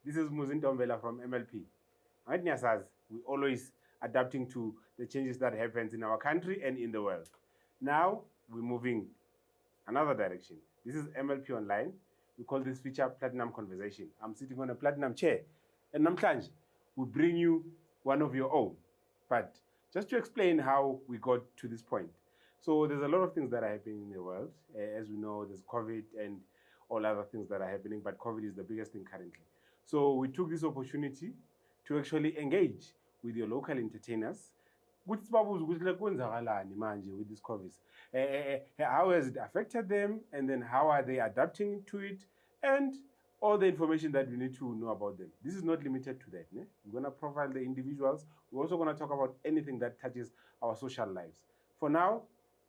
This is Muzindombela from MLP. Right, Nyasaz, we always adapting to the changes that happens in our country and in the world. Now we're moving another direction. This is MLP Online. We call this feature Platinum Conversation. I'm sitting on a platinum chair, and Namklanje, we bring you one of your own. But just to explain how we got to this point. So there's a lot of things that are happening in the world. As we know, there's COVID and all other things that are happening, but COVID is the biggest thing currently. So we took this opportunity to actually engage with your local entertainers. With this COVID, how has it affected them, and then how are they adapting to it, and all the information that we need to know about them. This is not limited to that. We're going to profile the individuals. We're also going to talk about anything that touches our social lives. For now,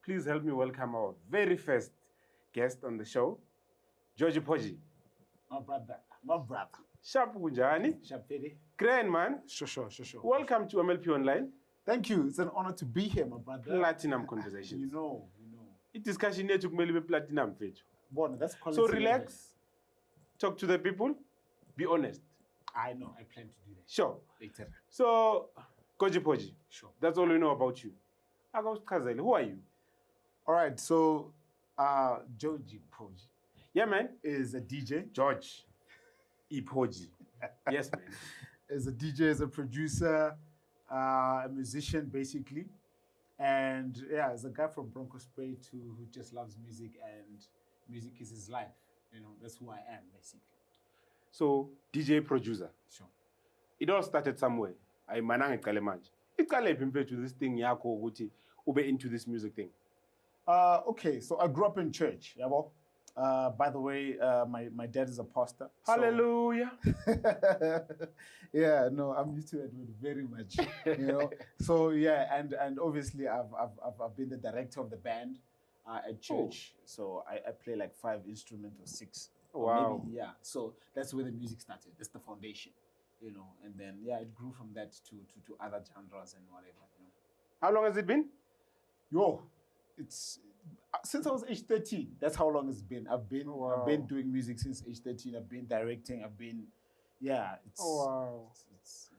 please help me welcome our very first guest on the show, Godgy Podgy. My brother. Sharp Kunjani. Sharp Fede. Grand man. Sure. Welcome to MLP Online. Thank you. It's an honor to be here, my brother. Platinum Conversations. You know. It discussion here to be platinum page. That's so relax, talk to the people, be honest. I know. I plan to do that. Sure. Later. So, Godgy Podgy. Sure. That's all we know about you. Who are you? All right. So, Georgie Podgy. Yeah, man. Is a DJ. George Podgy. Yes, man. Is a DJ, is a producer, a musician, basically. And yeah, as a guy from Bronco Spray too, who just loves music, and music is his life. That's who I am, basically. So, DJ producer. Sure. It all started somewhere. I manang iqale manje. Iqale pimpe to this thing yakho ukuthi ube into this music thing. Okay, so I grew up in church, yabo. By the way, my dad is a pastor. Hallelujah. Yeah, no, I'm used to it very much. So yeah, and obviously I've been the director of the band at church. Oh. So I play like 5 instruments or 6. Wow. Maybe, yeah. So that's where the music started. That's the foundation, and then yeah, it grew from that to other genres and whatever. How long has it been? It's since I was age 13. That's how long it's been. I've been doing music since age 13. I've been directing. It's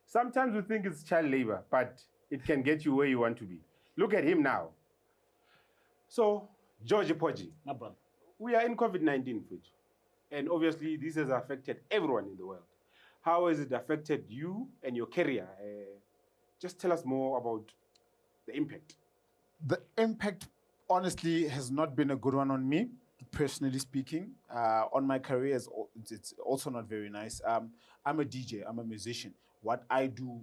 Sometimes we think it's child labor, but it can get you where you want to be. Look at him now. So, Godgy Podgy. My brother. We are in COVID-19, and obviously this has affected everyone in the world. How has it affected you and your career? Just tell us more about the impact. The impact, honestly, has not been a good one on me, personally speaking. On my career, it's also not very nice. I'm a DJ. I'm a musician. What I do,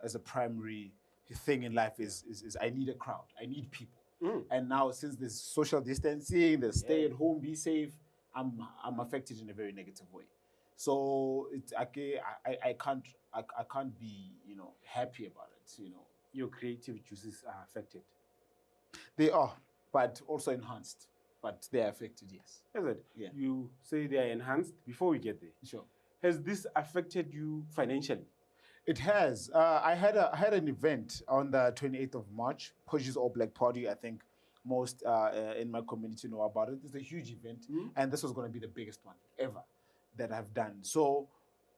as a primary thing in life is I need a crowd. I need people. And now, since there's social distancing, there's stay at home, be safe, I'm affected in a very negative way. So I can't be happy about it. Your creative juices are affected. They are, but also enhanced. But they are affected, yes. Is it? Yeah. You say they are enhanced. Before we get there, sure. Has this affected you financially? It has. I had an event on the 28th of March, Podgy's All Black Party. I think most in my community know about it. It's a huge event, and this was going to be the biggest one ever that I've done. So,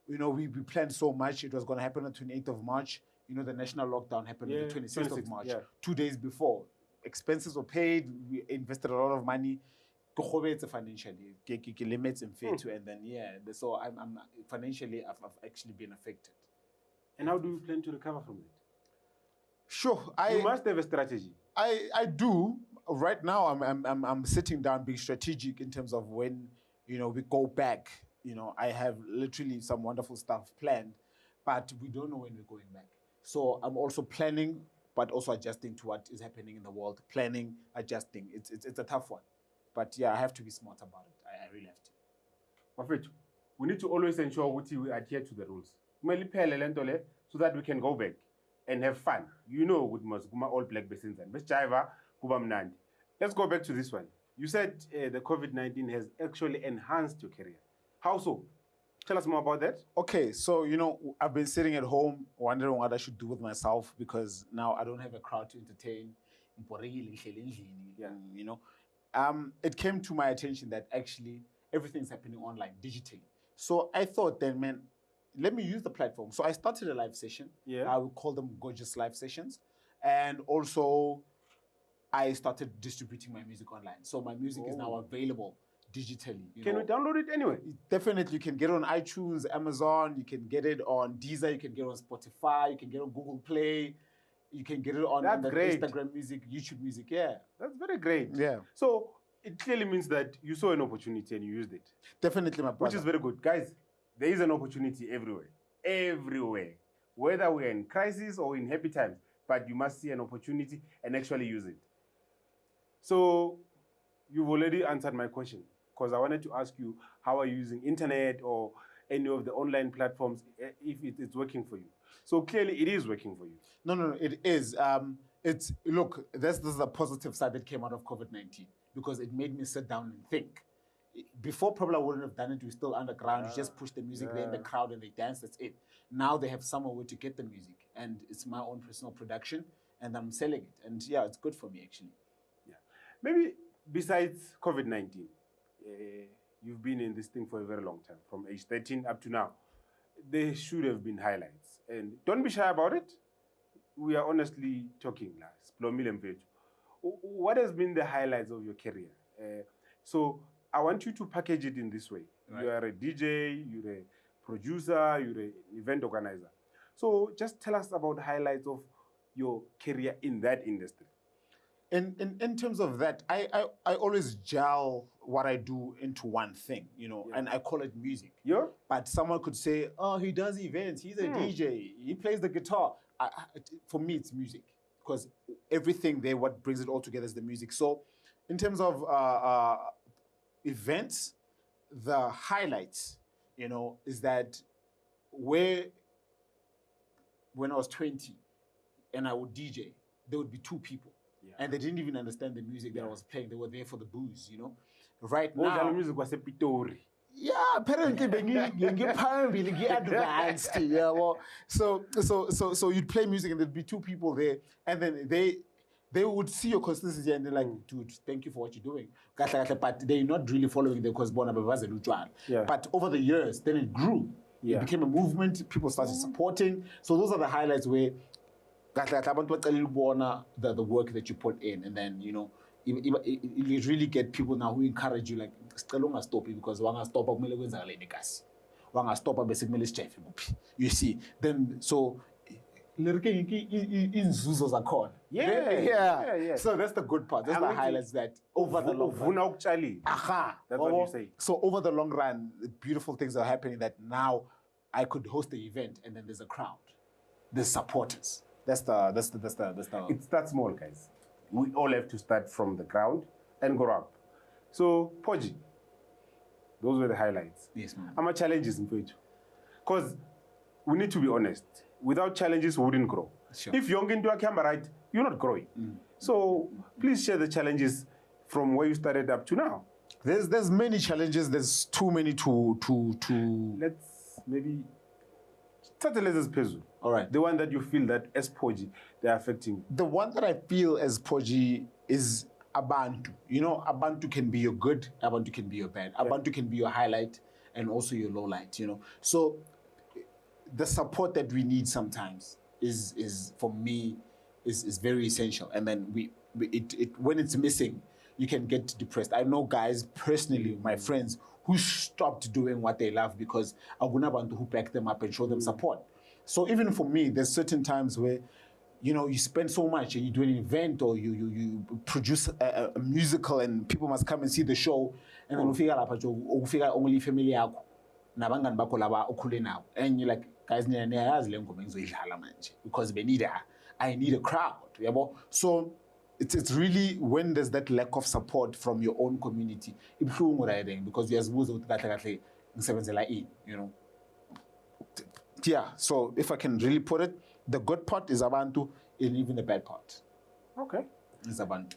we planned so much. It was going to happen on the 28th of March. The national lockdown happened on the 26th of March, 2 days before. Expenses were paid. We invested a lot of money. Financially, limits and and then so I'm financially I've actually been affected. And how do you plan to recover from it? Sure, you must have a strategy. I do. Right now, I'm sitting down, being strategic in terms of when we go back. I have literally some wonderful stuff planned, but we don't know when we're going back. So I'm also planning, but also adjusting to what is happening in the world. Planning, adjusting. It's a tough one, but yeah, I have to be smart about it. I really have to. Perfect. We need to always ensure we adhere to the rules. So that we can go back and have fun. With all black basins and Jiva, kuba mnandi. Let's go back to this one. You said the COVID-19 has actually enhanced your career. How so? Tell us more about that. Okay, so I've been sitting at home wondering what I should do with myself because now I don't have a crowd to entertain. Yeah. It came to my attention that actually everything's happening online, digitally. So I thought then, man, let me use the platform. So I started a live session. Yeah. I would call them gorgeous live sessions. And also I started distributing my music online. So my music is now available digitally. Can we download it anyway? Definitely, you can get it on iTunes, Amazon, you can get it on Deezer, you can get it on Spotify, you can get it on Google Play, you can get it on Instagram Music, YouTube Music, yeah. That's very great. Yeah. So it clearly means that you saw an opportunity and you used it. Definitely, my brother. Which is very good. Guys, there is an opportunity everywhere. Everywhere. Whether we're in crisis or in happy times, but you must see an opportunity and actually use it. So you've already answered my question, because I wanted to ask you, how are you using internet or any of the online platforms if it's working for you? So clearly it is working for you. No, it is. Look, this is a positive side that came out of COVID-19 because it made me sit down and think. Before, probably I wouldn't have done it. We're still underground. You just push the music there in the crowd and they dance, that's it. Now they have somewhere where to get the music and it's my own personal production and I'm selling it. And yeah, it's good for me actually. Yeah. Maybe besides COVID-19, you've been in this thing for a very long time, from age 13 up to now. There should have been highlights. And don't be shy about it. We are honestly talking. What has been the highlights of your career? So I want you to package it in this way. Right. You are a DJ, you're a producer, you're an event organizer. So just tell us about highlights of your career in that industry. In terms of that, I always gel what I do into one thing, and I call it music. Yeah. But someone could say, oh, he does events, he's a DJ, he plays the guitar. For me, it's music, because everything there, what brings it all together is the music. So in terms of events, the highlights, is that when I was 20 and I would DJ, there would be two people. Yeah. And they didn't even understand the music that I was playing. They were there for the booze, Right now, music was a Pitori. Yeah, apparently they advanced. Yeah, well, so you'd play music and there'd be two people there, and then they would see your consistency and they're like, dude, thank you for what you're doing. But they're not really following the cause. Yeah. But over the years, then it grew. Yeah. It became a movement. People started supporting. So those are the highlights where the work that you put in, and then you really get people now who encourage you, like stop it because you see. Then so yeah. So that's the good part. That's the highlights that over the long run. That's what you say. So over the long run, beautiful things are happening that now I could host the event and then there's a crowd, there's supporters. That's the. It starts small, guys. We all have to start from the ground and grow up. So, Podgy, those were the highlights. Yes, ma'am. How much challenges in Peju? Because we need to be honest. Without challenges, we wouldn't grow. Sure. If you're into a camera, right, you're not growing. So, please share the challenges from where you started up to now. There's many challenges. There's too many to. Let's maybe start the lessons Pezu. All right. The one that you feel that as Podgy, they're affecting you. The one that I feel as Podgy is Abantu. Abantu can be your good, Abantu can be your bad. Yeah. Abantu can be your highlight and also your low light, So the support that we need sometimes is for me is very essential. And then when it's missing, you can get depressed. I know guys personally, my friends, who stopped doing what they love because Aguna Bantu who back them up and show them support. So even for me, there's certain times where, you spend so much and you do an event or you produce a musical and people must come and see the show, and then ufika only family yakho nabangani bakho laba ukhule nawo, and you're like, guys, niyayazi le ngoma engizoyidlala manje because I need a crowd. So it's really when there's that lack of support from your own community, because you yeah, so if I can really put it, the good part is Abantu and even the bad part. Okay. Is Abantu.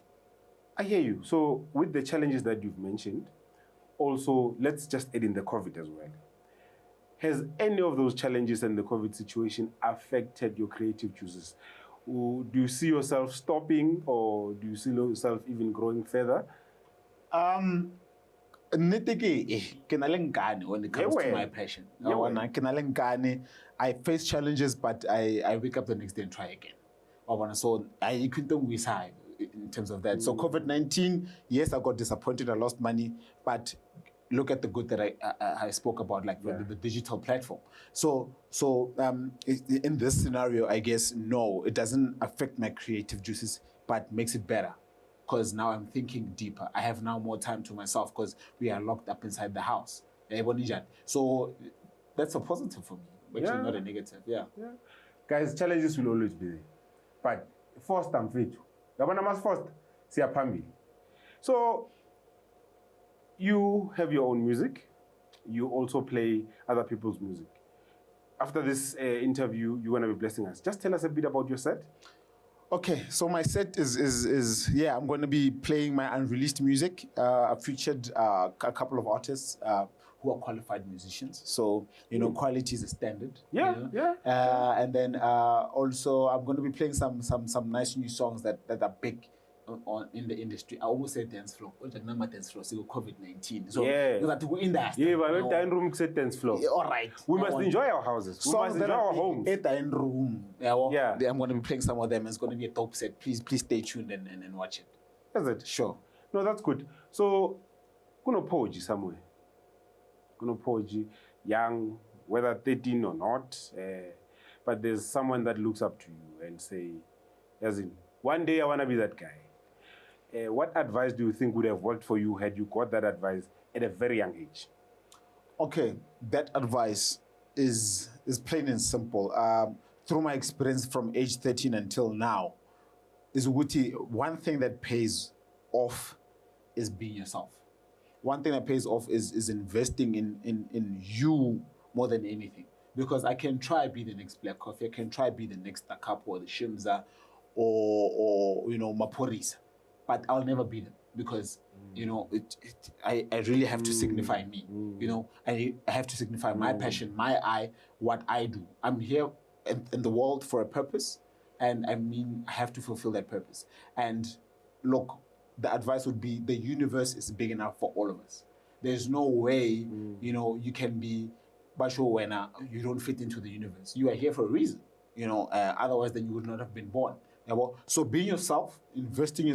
I hear you. So with the challenges that you've mentioned, also let's just add in the COVID as well. Has any of those challenges and the COVID situation affected your creative juices? Do you see yourself stopping, or do you see yourself even growing further? Nnete ke na le nkane when it comes to my passion. Ke na le nkane. I face challenges, but I wake up the next day and try again. So I couldn't wish high in terms of that. So COVID-19, yes, I got disappointed. I lost money, but look at the good that I spoke about, like the digital platform. So in this scenario, I guess, no, it doesn't affect my creative juices, but makes it better. Because now I'm thinking deeper. I have now more time to myself because we are locked up inside the house. So that's a positive for me, actually not a negative. Yeah. Guys, challenges will always be there. But first and fit. Gabana must first see a pambi. So you have your own music. You also play other people's music. After this interview, you're going to be blessing us. Just tell us a bit about your set. Okay, so my set is I'm going to be playing my unreleased music. I've featured a couple of artists who are qualified musicians. So, quality is a standard. And then also I'm going to be playing some nice new songs that are big in the industry. I almost said dance floor. Dance floor, so COVID-19. So that we in the dining room said dance floor. All right. We must enjoy our houses. We must enjoy our homes. Dining room. I'm going to be playing some of them. It's going to be a dope set. Please stay tuned and watch it. Is it? Sure. No, that's good. So, Kuno Podgy somewhere. Kuno Podgy, young, whether 13 or not, but there's someone that looks up to you and say, as in, one day I want to be that guy. What advice do you think would have worked for you had you got that advice at a very young age? Okay, that advice is plain and simple. Through my experience from age 13 until now, is one thing that pays off is being yourself. One thing that pays off is investing in you more than anything. Because I can try be the next Black Coffee, I can try be the next Takapo or the Shimza or Maporisa. But I'll never be them because, I really have to signify me. I have to signify my passion, my I, what I do. I'm here in the world for a purpose, and I have to fulfill that purpose. And look, the advice would be the universe is big enough for all of us. There's no way, you can be Basho when you don't fit into the universe. You are here for a reason, otherwise then you would not have been born. So being yourself, invest in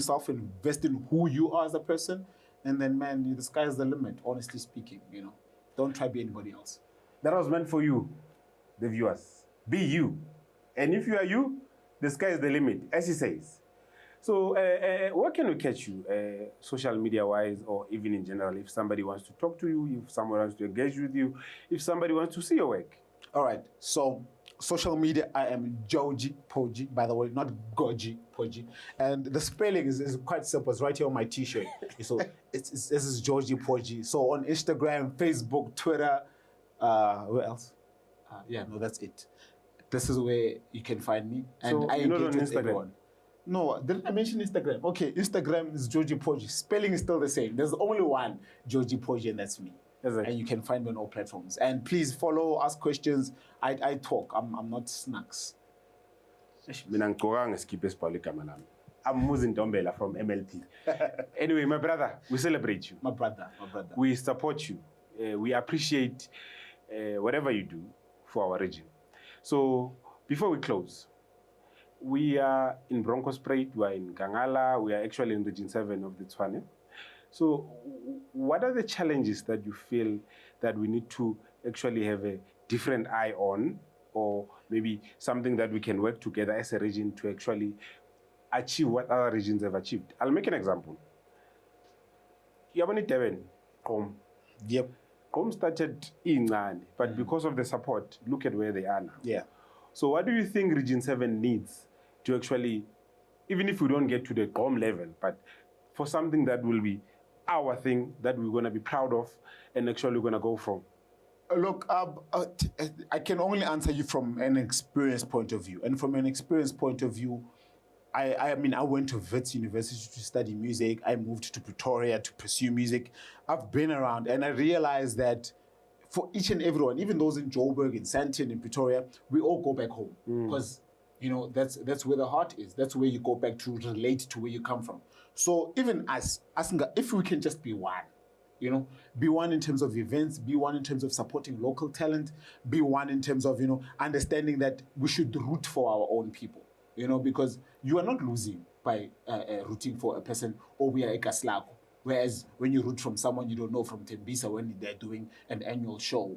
who you are as a person, and then, man, the sky is the limit, honestly speaking, Don't try to be anybody else. That was meant for you, the viewers. Be you. And if you are you, the sky is the limit, as he says. So where can we catch you, social media-wise, or even in general, if somebody wants to talk to you, if someone wants to engage with you, if somebody wants to see your work? All right, so social media, I am Georgie Podgy, by the way, not Godgy Podgy. And the spelling is quite simple. It's right here on my T-shirt. So this is Georgie Podgy. So on Instagram, Facebook, Twitter, where else? That's it. This is where you can find me. And so I engage on with Instagram? everyone. No, didn't I mention Instagram? Okay, Instagram is Georgie Podgy. Spelling is still the same. There's only one Georgie Podgy, and that's me. And you can find me on all platforms. And please follow, ask questions. I talk. I'm not snacks. I'm Muzin Dombela from MLP. Anyway, my brother, we celebrate you. My brother. We support you. We appreciate whatever you do for our region. So before we close, we are in Bronkhorstspruit, we are in Kangala, we are actually in Region 7 of the Tshwane. So what are the challenges that you feel that we need to actually have a different eye on, or maybe something that we can work together as a region to actually achieve what other regions have achieved? I'll make an example. Yabani Devon, Yep. Com started in Ngani, but because of the support, look at where they are now. Yeah. So what do you think Region 7 needs to actually, even if we don't get to the Com level, but for something that will be our thing that we're going to be proud of and actually we're going to go from? Look, I can only answer you from an experience point of view. And from an experience point of view, I mean, I went to Wits University to study music. I moved to Pretoria to pursue music. I've been around, and I realized that for each and everyone, even those in Joburg, in Sandton, in Pretoria, we all go back home because that's where the heart is. That's where you go back to relate to where you come from. So even us, if we can just be one, be one in terms of events, be one in terms of supporting local talent, be one in terms of understanding that we should root for our own people. Because you are not losing by rooting for a person, or we are a Kaslako. Whereas when you root from someone you don't know from Tembisa when they're doing an annual show,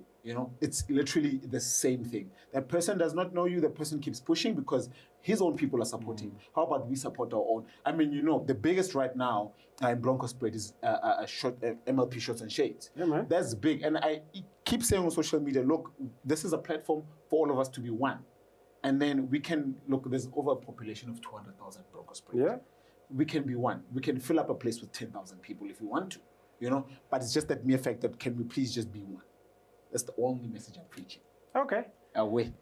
it's literally the same thing. That person does not know you, the person keeps pushing because his own people are supporting. How about we support our own? I mean, the biggest right now in Bronco Spread is MLP Shots and Shades. Yeah, man. That's big. And I keep saying on social media, look, this is a platform for all of us to be one. And then we can, look, there's over a population of 200,000 Bronco Spread. Yeah. We can be one. We can fill up a place with 10,000 people if we want to, But it's just that mere fact that can we please just be one? That's the only message I'm preaching. Okay. Away.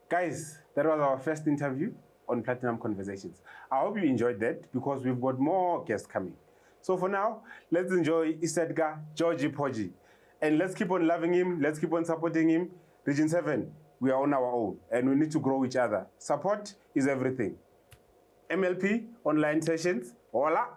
Guys, that was our first interview on Platinum Conversations. I hope you enjoyed that because we've got more guests coming. So for now, let's enjoy Isedga Godgy Podgy. And let's keep on loving him. Let's keep on supporting him. Region 7, we are on our own and we need to grow each other. Support is everything. MLP online sessions. Hola.